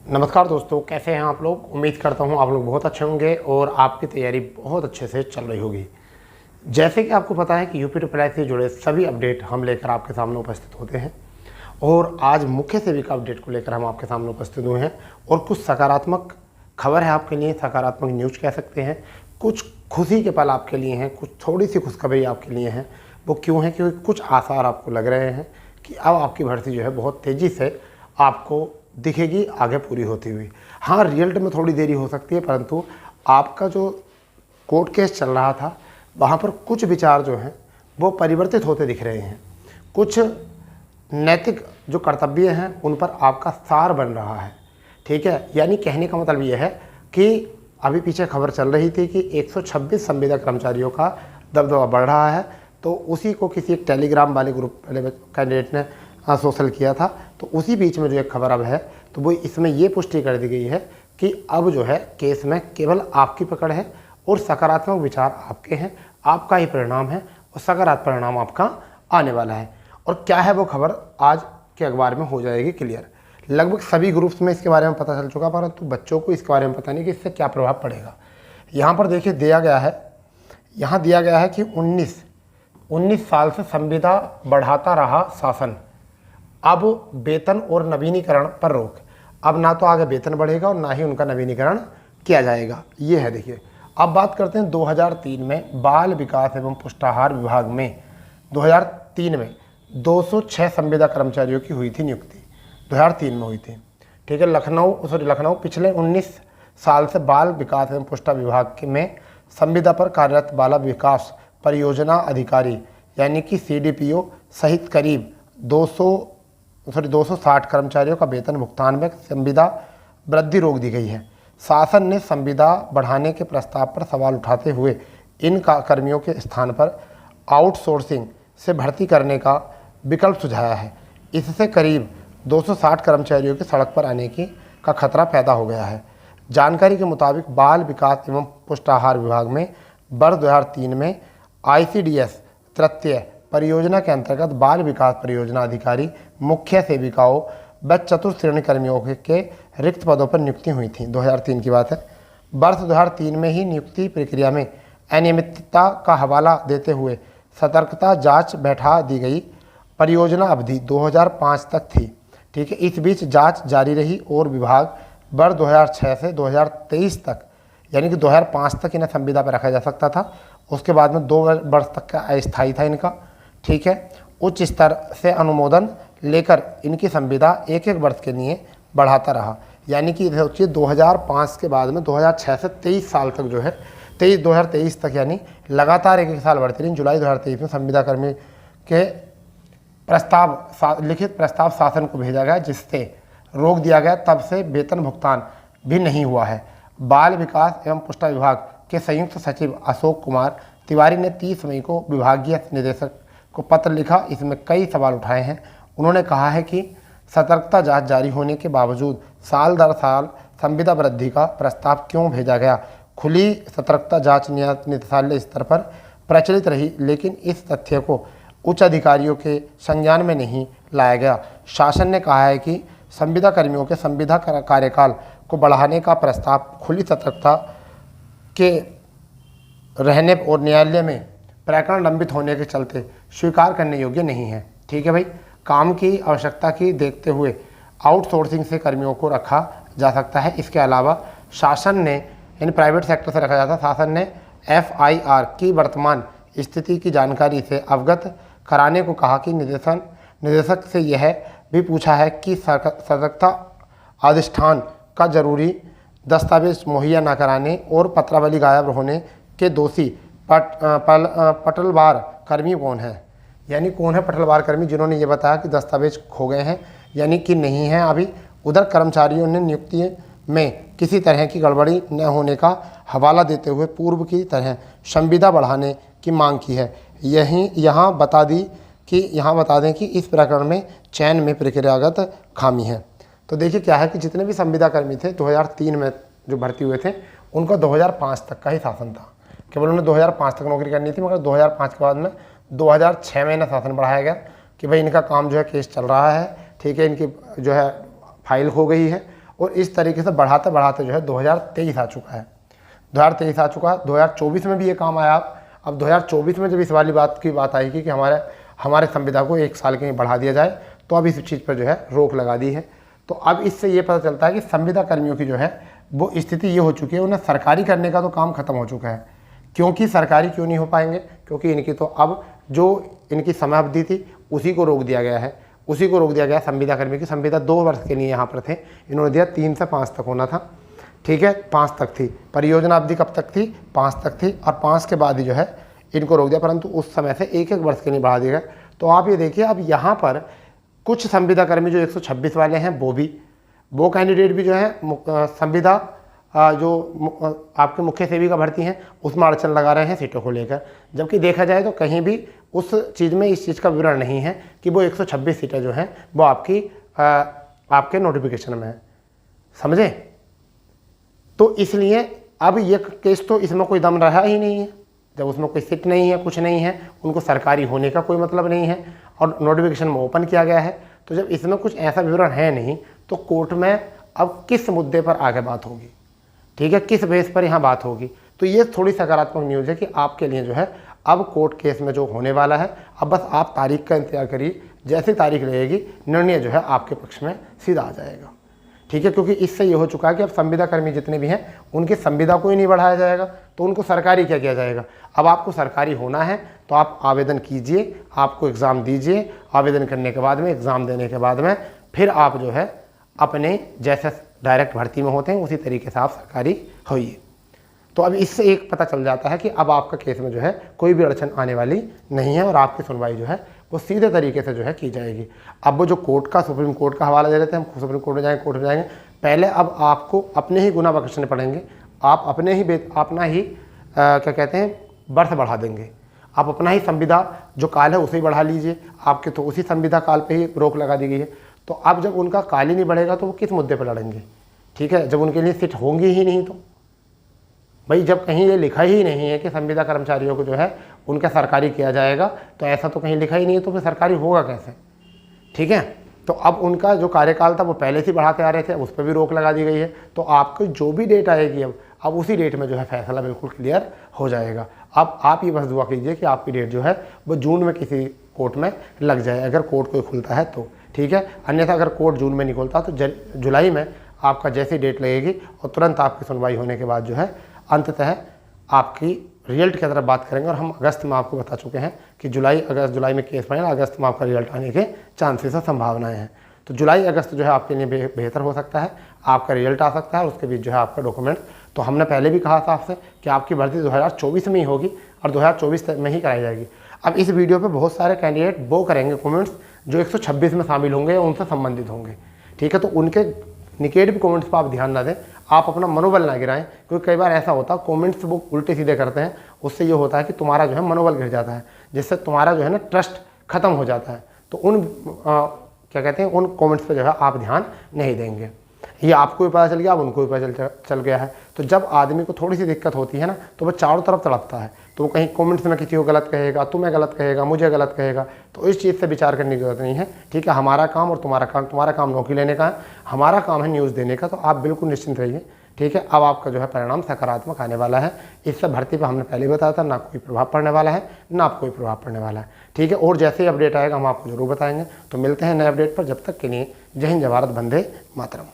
नमस्कार दोस्तों, कैसे हैं आप लोग। उम्मीद करता हूं आप लोग बहुत अच्छे होंगे और आपकी तैयारी बहुत अच्छे से चल रही होगी। जैसे कि आपको पता है कि यूपी ट्रिपल से जुड़े सभी अपडेट हम लेकर आपके सामने उपस्थित होते हैं और आज मुख्य सेविका अपडेट को लेकर हम आपके सामने उपस्थित हुए हैं और कुछ सकारात्मक खबर है आपके लिए, सकारात्मक न्यूज़ कह सकते हैं। कुछ खुशी के पल आपके लिए हैं, कुछ थोड़ी सी खुशखबरी आपके लिए हैं। वो क्यों है? क्योंकि कुछ आसार आपको लग रहे हैं कि अब आपकी भर्ती जो है बहुत तेज़ी से आपको दिखेगी आगे पूरी होती हुई। हाँ, रिजल्ट में थोड़ी देरी हो सकती है, परंतु आपका जो कोर्ट केस चल रहा था वहाँ पर कुछ विचार जो हैं वो परिवर्तित होते दिख रहे हैं। कुछ नैतिक जो कर्तव्य हैं उन पर आपका सार बन रहा है। ठीक है, यानी कहने का मतलब ये है कि अभी पीछे खबर चल रही थी कि 126 संविदा कर्मचारियों का दबदबा बढ़ रहा है, तो उसी को किसी एक टेलीग्राम वाले ग्रुप वाले कैंडिडेट ने सोशल किया था। तो उसी बीच में जो एक खबर अब है तो वो इसमें ये पुष्टि कर दी गई है कि अब जो है केस में केवल आपकी पकड़ है और सकारात्मक विचार आपके हैं, आपका ही परिणाम है और सकारात्मक परिणाम आपका आने वाला है। और क्या है वो खबर, आज के अखबार में हो जाएगी क्लियर। लगभग सभी ग्रुप्स में इसके बारे में पता चल चुका, परंतु बच्चों को इसके बारे में पता नहीं कि इससे क्या प्रभाव पड़ेगा। यहाँ पर देखिए दिया गया है, यहाँ दिया गया है कि 19 साल से संविदा बढ़ाता रहा शासन, अब वेतन और नवीनीकरण पर रोक। अब ना तो आगे वेतन बढ़ेगा और ना ही उनका नवीनीकरण किया जाएगा। ये है, देखिए। अब बात करते हैं 2003 में बाल विकास एवं पुष्टाहार विभाग में 2003 में 206 संविदा कर्मचारियों की हुई थी नियुक्ति, 2003 में हुई थी। ठीक है, लखनऊ पिछले 19 साल से बाल विकास एवं पुष्टाहार विभाग में संविदा पर कार्यरत बाल विकास परियोजना अधिकारी यानी कि CDPO सहित करीब 260 कर्मचारियों का वेतन भुगतान में संविदा वृद्धि रोक दी गई है। शासन ने संविदा बढ़ाने के प्रस्ताव पर सवाल उठाते हुए इन कर्मियों के स्थान पर आउटसोर्सिंग से भर्ती करने का विकल्प सुझाया है। इससे करीब 260 कर्मचारियों के सड़क पर आने का खतरा पैदा हो गया है। जानकारी के मुताबिक बाल विकास एवं पुष्टाहार विभाग में वर्ष 2003 में ICDS तृतीय परियोजना के अंतर्गत बाल विकास परियोजना अधिकारी, मुख्य सेविकाओं व चतुर्थ श्रेणी कर्मियों के रिक्त पदों पर नियुक्ति हुई थी। 2003 की बात है। वर्ष 2003 में ही नियुक्ति प्रक्रिया में अनियमितता का हवाला देते हुए सतर्कता जांच बैठा दी गई। परियोजना अवधि 2005 तक थी। ठीक है, इस बीच जांच जारी रही और विभाग वर्ष 2006 से 2023 तक, यानी कि 2005 तक इन्हें संविदा पर रखा जा सकता था। उसके बाद में 2 वर्ष तक का अस्थायी था इनका। ठीक है, उच्च स्तर से अनुमोदन लेकर इनकी संविदा एक वर्ष के लिए बढ़ाता रहा। यानी कि सोचिए 2005 के बाद में 2006 से 23 साल तक जो है 2023 तक, यानी लगातार एक साल बढ़ती रही। जुलाई 2023 में संविदा कर्मी के लिखित प्रस्ताव शासन को भेजा गया, जिससे रोक दिया गया। तब से वेतन भुगतान भी नहीं हुआ है। बाल विकास एवं पुष्टाहार विभाग के संयुक्त सचिव अशोक कुमार तिवारी ने 30 मई को विभागीय निदेशक को पत्र लिखा। इसमें कई सवाल उठाए हैं। उन्होंने कहा है कि सतर्कता जांच जारी होने के बावजूद साल दर साल संविदा वृद्धि का प्रस्ताव क्यों भेजा गया। खुली सतर्कता जांच निदेशालय स्तर पर प्रचलित रही, लेकिन इस तथ्य को उच्च अधिकारियों के संज्ञान में नहीं लाया गया। शासन ने कहा है कि संविदा कर्मियों के संविदा कार्यकाल को बढ़ाने का प्रस्ताव खुली सतर्कता के रहने और न्यायालय में प्रकरण लंबित होने के चलते स्वीकार करने योग्य नहीं है। ठीक है भाई, काम की आवश्यकता की देखते हुए आउटसोर्सिंग से कर्मियों को रखा जा सकता है। इसके अलावा शासन ने, यानी प्राइवेट सेक्टर से रखा जाता, शासन ने FIR की वर्तमान स्थिति की जानकारी से अवगत कराने को कहा कि निदेशक से यह भी पूछा है कि सतर्कता अधिष्ठान का जरूरी दस्तावेज मुहैया न कराने और पत्रावली गायब होने के दोषी पटलवार कर्मी कौन है। यानी कौन है पटलवार कर्मी जिन्होंने ये बताया कि दस्तावेज खो गए हैं, यानी कि नहीं है अभी। उधर कर्मचारियों ने नियुक्ति में किसी तरह की गड़बड़ी न होने का हवाला देते हुए पूर्व की तरह संविदा बढ़ाने की मांग की है। यहाँ बता दें कि इस प्रकरण में चयन में प्रक्रियागत खामी है। तो देखिए क्या है कि जितने भी संविदा कर्मी थे 2003 में जो भर्ती हुए थे, उनका 2005 तक का ही शासन था। केवल उन्हें 2005 तक नौकरी करनी थी, मगर 2005 के बाद में 2006 में इन्हें शासन बढ़ाया गया कि भाई इनका काम जो है केस चल रहा है। ठीक है, इनकी जो है फाइल खो गई है और इस तरीके से बढ़ाते बढ़ाते जो है 2023 आ चुका है, 2023 आ चुका है। 2024 में भी ये काम आया। अब 2024 में जब इस वाली बात की बात आएगी कि हमारे संविदा को 1 साल के लिए बढ़ा दिया जाए, तो अब इस चीज़ पर जो है रोक लगा दी है। तो अब इससे ये पता चलता है कि संविदा कर्मियों की जो है वो स्थिति ये हो चुकी है, उन्हें सरकारी करने का तो काम खत्म हो चुका है। क्योंकि सरकारी क्यों नहीं हो पाएंगे? क्योंकि इनकी तो अब जो इनकी समय अवधि थी उसी को रोक दिया गया है, उसी को रोक दिया गया। संविदा कर्मी की संविदा 2 वर्ष के लिए यहाँ पर थे, इन्होंने दिया 3 से 5 तक होना था, ठीक है, 5 तक थी। परियोजना अवधि कब तक थी? 5 तक थी, और 5 के बाद ही जो है इनको रोक दिया, परंतु उस समय से 1-1 वर्ष के लिए बढ़ा दिया गया। तो आप ये देखिए, अब यहाँ पर कुछ संविदा कर्मी जो 126 वाले हैं वो कैंडिडेट भी जो है संविदा जो आपके मुख्य सेविका भर्ती हैं उसमें अड़चन लगा रहे हैं सीटों को लेकर, जबकि देखा जाए तो कहीं भी उस चीज़ में इस चीज़ का विवरण नहीं है कि वो 126 सीटें जो हैं वो आपके नोटिफिकेशन में है, समझे? तो इसलिए अब ये केस तो इसमें कोई दम रहा ही नहीं है। जब उसमें कोई सीट नहीं है, कुछ नहीं है, उनको सरकारी होने का कोई मतलब नहीं है और नोटिफिकेशन में ओपन किया गया है, तो जब इसमें कुछ ऐसा विवरण है नहीं तो कोर्ट में अब किस मुद्दे पर आगे बात होगी, ठीक है, किस बेस पर यहाँ बात होगी? तो ये थोड़ी सकारात्मक न्यूज़ है कि आपके लिए जो है अब कोर्ट केस में जो होने वाला है, अब बस आप तारीख का इंतजार करिए, जैसी तारीख रहेगी निर्णय जो है आपके पक्ष में सीधा आ जाएगा, ठीक है। क्योंकि इससे ये हो चुका है कि अब संविदा कर्मी जितने भी हैं उनकी संविदा को ही नहीं बढ़ाया जाएगा, तो उनको सरकारी क्या किया जाएगा? अब आपको सरकारी होना है तो आप आवेदन कीजिए, आपको एग्ज़ाम दीजिए, आवेदन करने के बाद में, एग्ज़ाम देने के बाद में फिर आप जो है अपने जैसे डायरेक्ट भर्ती में होते हैं उसी तरीके से आप सरकारी होइए। तो अब इससे एक पता चल जाता है कि अब आपका केस में जो है कोई भी अड़चन आने वाली नहीं है और आपकी सुनवाई जो है वो सीधे तरीके से जो है की जाएगी। अब वो जो कोर्ट का, सुप्रीम कोर्ट का हवाला दे देते हैं, हम सुप्रीम कोर्ट में जाएंगे, कोर्ट में जाएंगे, पहले अब आपको अपने ही गुना बख्शने पड़ेंगे, आप अपने ही अपना ही क्या कहते हैं वर्ष बढ़ा देंगे, आप अपना ही संविदा जो काल है उसे ही बढ़ा लीजिए, आपके तो उसी संविदा काल पे ही रोक लगा दी गई है। तो अब जब उनका काल ही नहीं बढ़ेगा तो वो किस मुद्दे पर लड़ेंगे, ठीक है, जब उनके लिए सीट होंगी ही नहीं। तो भाई जब कहीं ये लिखा ही नहीं है कि संविदा कर्मचारियों को जो है उनका सरकारी किया जाएगा, तो ऐसा तो कहीं लिखा ही नहीं है, तो फिर सरकारी होगा कैसे, ठीक है। तो अब उनका जो कार्यकाल था वो पहले से बढ़ाते आ रहे थे, उस पर भी रोक लगा दी गई है। तो आपको जो भी डेट आएगी अब उसी डेट में जो है फैसला बिल्कुल क्लियर हो जाएगा। अब आप ये बस दुआ कीजिए कि आपकी डेट जो है वो जून में किसी कोर्ट में लग जाए, अगर कोर्ट कोई खुलता है तो, ठीक है। अन्यथा अगर कोर्ट जून में नहीं खुलता तो जुलाई में आपका जैसी डेट लगेगी और तुरंत आपकी सुनवाई होने के बाद जो है अंततः आपकी रिजल्ट की तरफ बात करेंगे। और हम अगस्त में आपको बता चुके हैं कि जुलाई में केस फाइनल, अगस्त में आपका रिजल्ट आने के चांसेस और संभावनाएं हैं। तो जुलाई अगस्त जो है आपके लिए बेहतर हो सकता है, आपका रिजल्ट आ सकता है और उसके बीच जो है आपका डॉक्यूमेंट। तो हमने पहले भी कहा था आपसे कि आपकी भर्ती 2024 में ही होगी और 2024 में ही कराई जाएगी। अब इस वीडियो पे बहुत सारे कैंडिडेट वो करेंगे कमेंट्स जो 126 में शामिल होंगे या उनसे संबंधित होंगे, ठीक है। तो उनके निगेटिव कमेंट्स पर आप ध्यान ना दें, आप अपना मनोबल ना गिराएं, क्योंकि कई बार ऐसा होता है कमेंट्स वो उल्टे सीधे करते हैं, उससे ये होता है कि तुम्हारा जो है मनोबल गिर जाता है, जिससे तुम्हारा जो है ना ट्रस्ट खत्म हो जाता है। तो क्या कहते हैं उन कमेंट्स पे जो है आप ध्यान नहीं देंगे। ये आपको भी पता चल गया, अब उनको भी पता चल गया है। तो जब आदमी को थोड़ी सी दिक्कत होती है ना तो वह चारों तरफ तड़पता है, तो वो कहीं कमेंट्स में किसी को गलत कहेगा, तुम्हें गलत कहेगा, मुझे गलत कहेगा। तो इस चीज़ से विचार करने की जरूरत नहीं है, ठीक है। हमारा काम और तुम्हारा काम नौकरी लेने का है, हमारा काम है न्यूज़ देने का। तो आप बिल्कुल निश्चिंत रहिए, ठीक है। अब आपका जो है परिणाम सकारात्मक आने वाला है। इससे भर्ती पर हमने पहले बताया था, ना कोई प्रभाव पड़ने वाला है, ना आपको कोई प्रभाव पड़ने वाला है, ठीक है। और जैसे ही अपडेट आएगा हम आपको जरूर बताएंगे। तो मिलते हैं नए अपडेट पर, जब तक के लिए जय हिंद, जय भारत, वंदे मातरम।